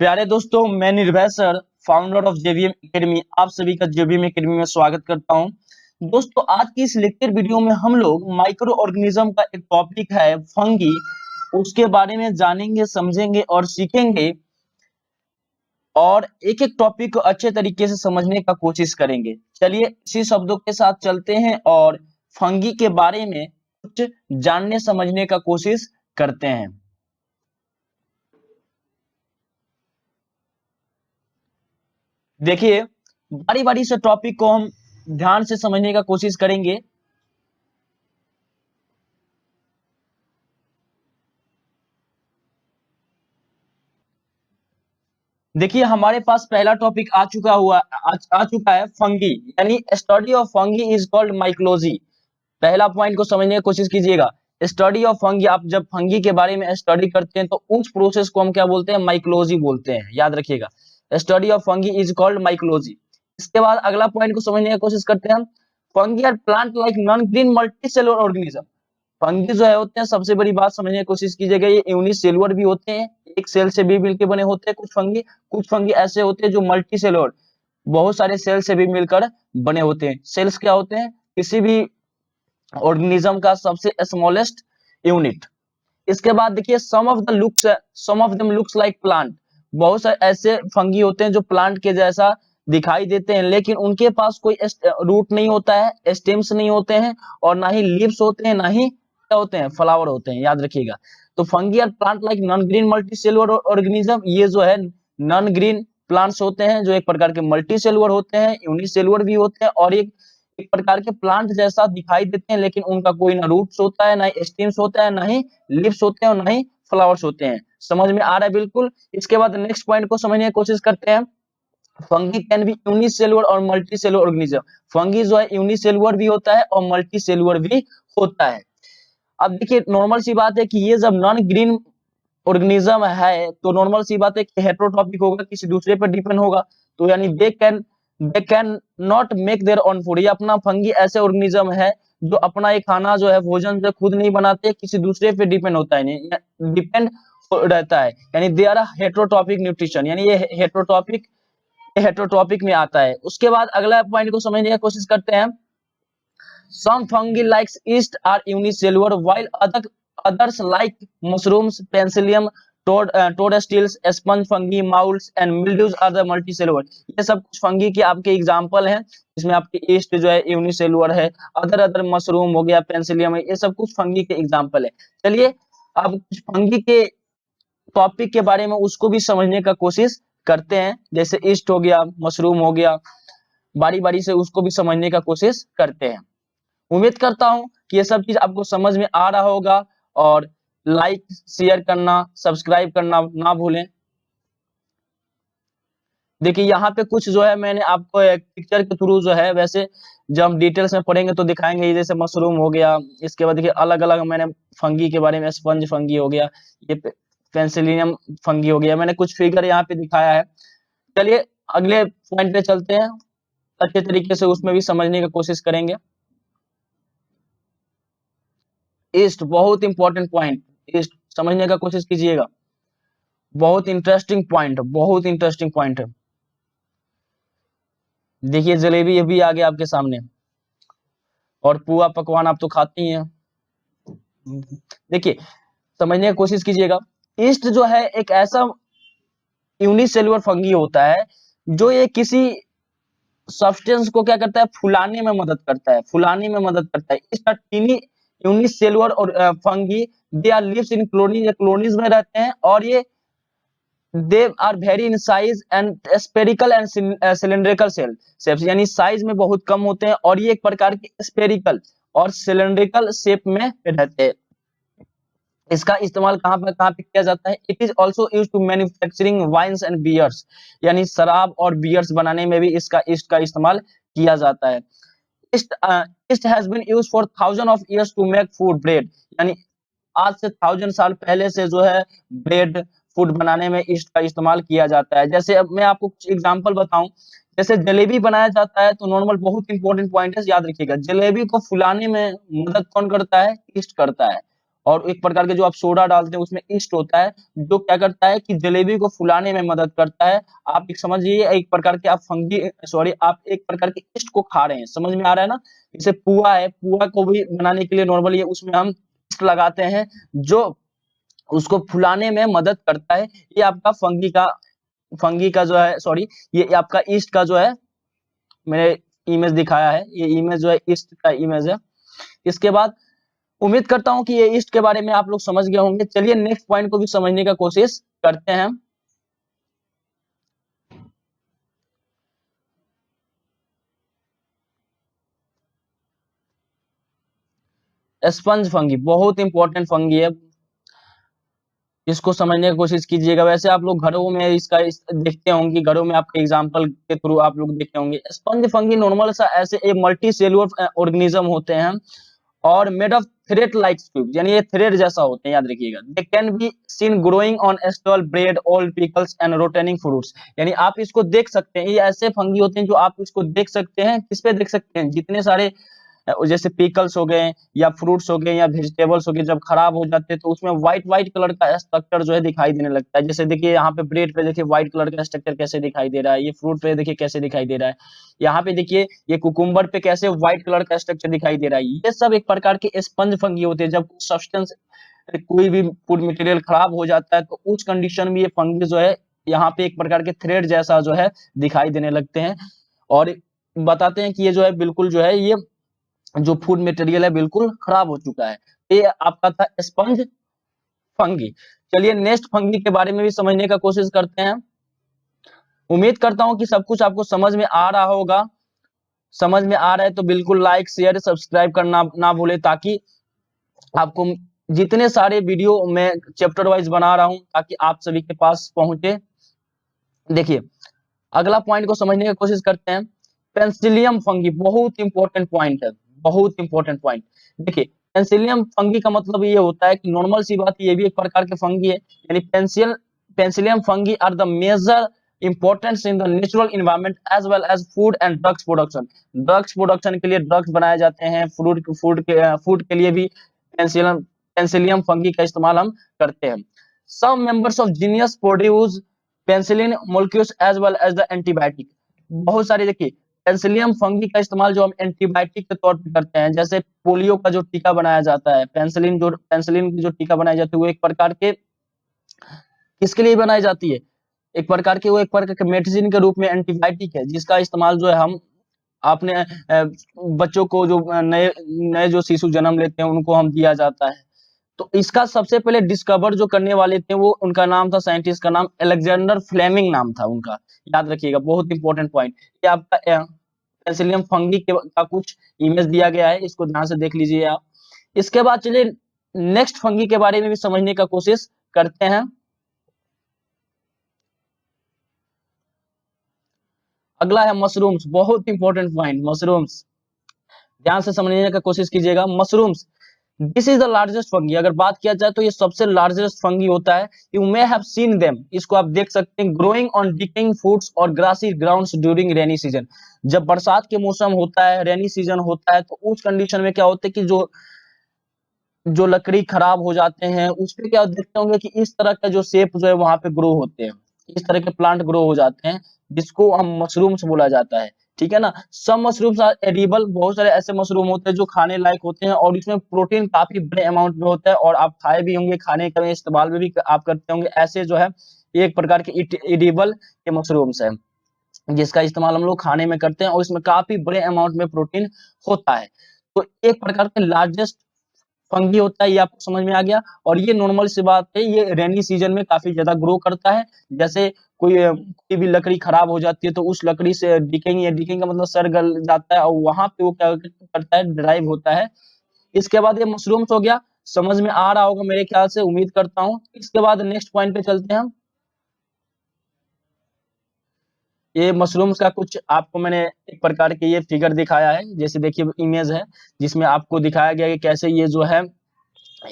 प्यारे दोस्तों, मैं निर्भय sir, founder of JVM academy, आप सभी का जेवीएम एकेडमी में स्वागत करता हूं। दोस्तों, आज की इस लेक्चर वीडियो में हम लोग माइक्रो ऑर्गेनिज्म का एक टॉपिक है फंगी, उसके बारे में जानेंगे, समझेंगे और सीखेंगे और एक एक टॉपिक को अच्छे तरीके से समझने का कोशिश करेंगे। चलिए इसी शब्दों के साथ चलते हैं और फंगी के बारे में कुछ जानने समझने का कोशिश करते हैं। देखिए, बारी बारी से टॉपिक को हम ध्यान से समझने का कोशिश करेंगे। देखिए, हमारे पास पहला टॉपिक आ चुका है फंगी, यानी study of fungi is called mycology. पहला पॉइंट को समझने की कोशिश कीजिएगा। स्टडी ऑफ फंगी, आप जब फंगी के बारे में स्टडी करते हैं तो उस प्रोसेस को हम क्या बोलते हैं? माइकोलॉजी बोलते हैं, याद रखिएगा। Study of fungi is called mycology. इसके बाद अगला पॉइंट को समझने की कोशिश करते हैं हम। Fungi are plant like non green multicellular organism. Fungi जो है होते हैं, सबसे बड़ी बात समझने की कोशिश कीजिएगा, ये यूनिसेलुलर भी होते हैं, एक सेल से भी मिलकर बने होते हैं कुछ फंगी ऐसे होते हैं जो मल्टी सेलुलर, बहुत सारे सेल से भी मिलकर बने होते हैं। सेल्स क्या होते हैं? किसी भी ऑर्गेनिज्म का सबसे स्मॉलेस्ट यूनिट। इसके बाद देखिए, some of them looks like plant. बहुत सारे ऐसे फंगी होते हैं जो प्लांट के जैसा दिखाई देते हैं, लेकिन उनके पास कोई रूट नहीं होता है, स्टेम्स नहीं होते हैं और ना ही लीव्स होते हैं, ना ही क्या होते हैं? फ्लावर होते हैं, याद रखिएगा। तो fungi are plant like non green multi cellular organism. ये जो है नॉन ग्रीन प्लांट्स होते हैं जो एक प्रकार के मल्टी सेलुलर होते हैं, यूनिसेलुलर भी होते हैं और एक एक प्रकार के प्लांट जैसा दिखाई देते हैं, लेकिन उनका कोई ना रूट्स होता है, ना ही स्टेम्स होता है, ना ही लीव्स होते हैं और ना ही फ्लावर्स होते हैं। समझ में आ रहा है? बिल्कुल। इसके बाद नेक्स्ट पॉइंट को समझने की कोशिश करते हैं। फंगी कैन बी यूनिसेलुलर और मल्टी सेलुलर ऑर्गेनिज्म। फंगी जो है यूनिसेलुलर भी होता है और मल्टी सेलुलर भी होता है। अब देखिए, नॉर्मल सी बात है कि ये जब नॉन ग्रीन ऑर्गेनिज्म है तो नॉर्मल सी बात है कि हेटेरोट्रॉपिक होगा, किसी दूसरे पर डिपेंड होगा। तो यानी they can not make their own food. ये अपना फंगी ऐसे ऑर्गेनिज्म है जो अपना ये खाना जो है भोजन से खुद नहीं बनाते, किसी दूसरे पे डिपेंड होता है, नहीं डिपेंड रहता है। यानी दे आर हेटेरोट्रॉपिक न्यूट्रिशन, यानी ये हेटेरोट्रॉपिक में आता है। उसके बाद अगला पॉइंट को समझने की कोशिश करते हैं। Some fungi like yeast are unicellular, while others like mushrooms, penicillium, toadstools, sponge fungi, molds and mildews are the multicellular। ये सब कुछ फंगी के आपके एग्जाम्पल हैं, इसमें आपकी ईस्ट जो है यूनिसेलुलर है, अदर मशरूम हो गया, पेंसिलियम है, ये सब कुछ फंगी के एग्जाम्पल है। चलिए अब कुछ फंगी के टॉपिक के बारे में उसको भी समझने का कोशिश करते हैं, जैसे ईस्ट हो गया, मशरूम हो गया, बारी बारी से उसको भी समझने का कोशिश करते हैं। उम्मीद करता हूं कि ये सब चीज आपको समझ में आ रहा होगा और लाइक शेयर करना, सब्सक्राइब करना ना भूलें। देखिए, यहाँ पे कुछ जो है मैंने आपको एक पिक्चर के थ्रू जो है, वैसे जब हम डिटेल्स में पढ़ेंगे तो दिखाएंगे। जैसे मशरूम हो गया, इसके बाद देखिए अलग अलग मैंने फंगी के बारे में, स्पंज फंगी हो गया, ये पेंसिलियम फंगी हो गया, मैंने कुछ फिगर यहाँ पे दिखाया है। चलिए अगले पॉइंट पे चलते हैं, अच्छे तरीके से उसमें भी समझने की कोशिश करेंगे। ईस्ट बहुत इंपॉर्टेंट पॉइंट, ईस्ट समझने का कोशिश कीजिएगा। बहुत इंटरेस्टिंग पॉइंट है। देखिए, जलेबी ये भी आ गया आपके सामने और पुआ पकवान आप तो खाती हैं। देखिए, समझने की कोशिश कीजिएगा। ईस्ट जो है एक ऐसा यूनिसेलुलर फंगी होता है जो ये किसी सब्सटेंस को क्या करता है? फुलाने में मदद करता है। इसका टीनी यूनिसेलुलर और fungi, they are lives in colonies में रहते हैं और ये they are very in size and spherical and cylindrical shapes, यानी साइज में बहुत कम होते हैं और ये एक प्रकार के स्पेरिकल और सिलिंड्रिकल शेप में रहते हैं। इसका इस्तेमाल कहाँ पे किया जाता है? It is also use to manufacturing wines and beers, यानी शराब और बियर्स बनाने में भी इसका ईस्ट का इस्तेमाल किया जाता है। Yeast has been used for thousand of years to make food bread, यानी आज से 1000 साल पहले से जो है ब्रेड फूड बनाने में ईस्ट का इस्तेमाल किया जाता है। जैसे अब मैं आपको कुछ एग्जांपल बताऊं, जैसे जलेबी बनाया जाता है तो नॉर्मल बहुत इंपॉर्टेंट पॉइंट है, याद रखिएगा। जलेबी को फुलाने में मदद कौन करता है? ईस्ट करता है। और एक प्रकार के जो आप सोडा डालते हैं उसमें ईस्ट होता है, जो क्या करता है कि जलेबी को फुलाने में मदद करता है। आप एक समझिए एक प्रकार के आप आप एक प्रकार के ईस्ट को खा रहे हैं, समझ में आ रहा है ना। जैसे पुआ है, पुआ को भी बनाने के लिए नॉर्मली उसमें हम ईस्ट लगाते हैं, जो उसको फुलाने में मदद करता है। ये आपका फंगी का जो है, ये आपका ईस्ट का जो है, मैंने इमेज दिखाया है, ये इमेज जो है ईस्ट का इमेज है। इसके बाद उम्मीद करता हूं कि ये ईस्ट के बारे में आप लोग समझ गए होंगे। चलिए नेक्स्ट पॉइंट को भी समझने का कोशिश करते हैं। स्पंज फंगी बहुत इंपॉर्टेंट फंगी है, इसको समझने की कोशिश कीजिएगा। वैसे आप लोग घरों में देखते होंगे, घरों में आपके एग्जांपल के थ्रू आप लोग देखते होंगे। स्पंज फंगी नॉर्मल सा ऐसे एक मल्टी सेलुलर ऑर्गेनिज्म होते हैं और made of thread like tube, यानी ये थ्रेड जैसा होते हैं, याद रखिएगा। They can be seen growing on stale bread all pickles and rotting fruits, यानी आप इसको देख सकते हैं। ये ऐसे फंगी होते हैं जो आप इसको देख सकते हैं, किस पे देख सकते हैं, जितने सारे जैसे पिकल्स हो गए या फ्रूट्स हो गए या वेजिटेबल्स हो गए, जब खराब हो जाते हैं तो उसमें व्हाइट व्हाइट कलर का स्ट्रक्चर जो है दिखाई देने लगता है। जैसे देखिए यहाँ पे ब्रेड पे देखिए व्हाइट कलर का स्ट्रक्चर कैसे दिखाई दे रहा है, ये फ्रूट पे देखिए कैसे दिखाई दे रहा है, यहाँ पे देखिए ये कुकुम्बर पे कैसे व्हाइट कलर का स्ट्रक्चर दिखाई दे रहा है। ये सब एक प्रकार के स्पंज फंगी होते हैं। जब सब्सटेंस कोई भी फूड मटेरियल खराब हो जाता है तो उस कंडीशन में ये फंगी जो है यहाँ पे एक प्रकार के थ्रेड जैसा जो है दिखाई देने लगते हैं और बताते हैं कि ये जो है बिल्कुल जो है ये जो फूड मटेरियल है बिल्कुल खराब हो चुका है। ये आपका था स्पंज फंगी। चलिए नेक्स्ट फंगी के बारे में भी समझने का कोशिश करते हैं। उम्मीद करता हूं कि सब कुछ आपको समझ में आ रहा होगा। समझ में आ रहा है तो बिल्कुल लाइक शेयर सब्सक्राइब करना ना भूले, ताकि आपको जितने सारे वीडियो मैं चैप्टर वाइज बना रहा हूं ताकि आप सभी के पास पहुंचे। देखिए अगला पॉइंट को समझने की कोशिश करते हैं। पेंसिलियम फंगी बहुत इंपॉर्टेंट पॉइंट है, बहुत इंपॉर्टेंट पॉइंट। देखिए पेंसिलियम फंगी का मतलब ये होता है कि नॉर्मल सी बात, ये भी एक प्रकार के फंगी है, यानी penicillium fungi are the major importance in the natural environment as well as food and drugs production. Drugs production के लिए ड्रग्स बनाए जाते हैं, फूड के लिए भी पेंसिलियम पेंसिलियम फंगी का इस्तेमाल हम करते हैं। Some members of genius produce penicillin molecules as well as the antibiotic. बहुत सारे देखिए पेंसिलियम फंगी का इस्तेमाल जो हम एंटीबायोटिक के तौर पे करते हैं, जैसे पोलियो का जो टीका बनाया जाता है, पेंसिलिन की जो टीका बनाई जाती है वो एक प्रकार के किसके लिए बनाई जाती है, एक प्रकार के वो एक प्रकार के मेडिसिन के रूप में एंटीबायोटिक है, जिसका इस्तेमाल जो है हम अपने बच्चों को जो नए नए जो शिशु जन्म लेते हैं उनको हम दिया जाता है। तो इसका सबसे पहले डिस्कवर जो करने वाले थे वो, उनका नाम था, साइंटिस्ट का नाम अलेक्जेंडर फ्लेमिंग नाम था उनका, याद रखिएगा बहुत इंपॉर्टेंट पॉइंट। ये आपका पेंसिलियम फंगी का कुछ इमेज दिया गया है, इसको ध्यान से देख लीजिए आप। इसके बाद चलिए नेक्स्ट फंगी के बारे में भी समझने का कोशिश करते हैं। अगला है मशरूम्स, बहुत इंपॉर्टेंट पॉइंट, मशरूम्स ध्यान से समझने का कोशिश कीजिएगा। Mushrooms this is the largest fungi, अगर बात किया जाए तो ये सबसे लार्जेस्ट फंगी होता है। You may have seen them, इसको आप देख सकते हैं, ग्रोइंग ऑन डिकेइंग फ्रूट्स और grassy grounds during rainy season. जब बरसात के मौसम होता है, रेनी सीजन होता है, तो उस कंडीशन में क्या होता है कि जो जो लकड़ी खराब हो जाते हैं उस पे क्या देखते होंगे कि इस तरह का जो शेप जो है वहां पे ग्रो होते हैं, इस तरह के प्लांट ग्रो हो जाते हैं, जिसको हम मशरूम्स बोला जाता है। ठीक है ना। सब मशरूम्स आर एडिबल, बहुत सारे ऐसे मशरूम होते हैं जो खाने लायक होते हैं और इसमें प्रोटीन काफी बड़े अमाउंट में होता है, और आप खाए भी होंगे, खाने का इस्तेमाल भी आप करते होंगे। ऐसे जो है एक प्रकार के एडिबल के मशरूम्स है, जिसका इस्तेमाल हम लोग खाने में करते हैं और इसमें काफी बड़े अमाउंट में प्रोटीन होता है। तो एक प्रकार के लार्जेस्ट फंगी होता है, ये आपको समझ में आ गया। और ये नॉर्मल सी बात है, ये रेनी सीजन में काफी ज्यादा ग्रो करता है। जैसे कोई भी लकड़ी खराब हो जाती है तो उस लकड़ी से डिकेइंग का मतलब सड़ गल जाता है, और वहां पे वो क्या करता है, ड्राइव होता है। इसके बाद ये मशरूम्स हो गया, समझ में आ रहा होगा मेरे ख्याल से, उम्मीद करता हूँ। इसके बाद नेक्स्ट पॉइंट पे चलते हैं हम। ये मशरूम्स का कुछ आपको मैंने एक प्रकार के ये फिगर दिखाया है, जैसे देखिए इमेज है जिसमें आपको दिखाया गया है कि कैसे ये जो है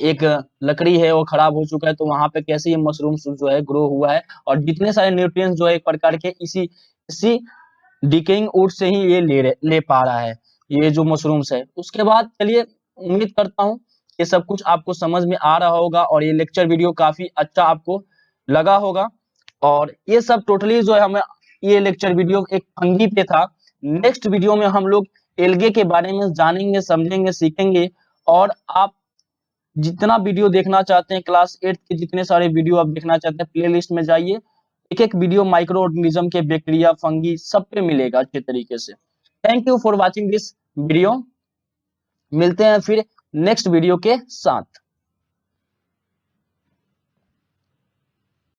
एक लकड़ी है वो खराब हो चुका है, तो वहां पे कैसे ये मशरूम जो है ग्रो हुआ है, और जितने सारे न्यूट्रिएंट्स जो है एक प्रकार के इसी इसी डिकेइंग वुड से ही ये ले पा रहा है, ये जो मशरूम्स है। उसके बाद चलिए उम्मीद करता हूँ ये सब कुछ आपको समझ में आ रहा होगा और ये लेक्चर वीडियो काफी अच्छा आपको लगा होगा। और ये सब टोटली जो है हमें ये लेक्चर वीडियो एक फंगी पे था। नेक्स्ट वीडियो में हम लोग एल्गे के बारे में जानेंगे, समझेंगे, सीखेंगे। और आप जितना वीडियो देखना चाहते हैं, क्लास 8 के जितने सारे वीडियो आप देखना चाहते हैं, प्लेलिस्ट में जाइए, एक एक वीडियो माइक्रो ऑर्गेनिज्म के, बैक्टीरिया, फंगी सब पे मिलेगा अच्छे तरीके से। Thank you for watching this video. मिलते हैं फिर नेक्स्ट वीडियो के साथ।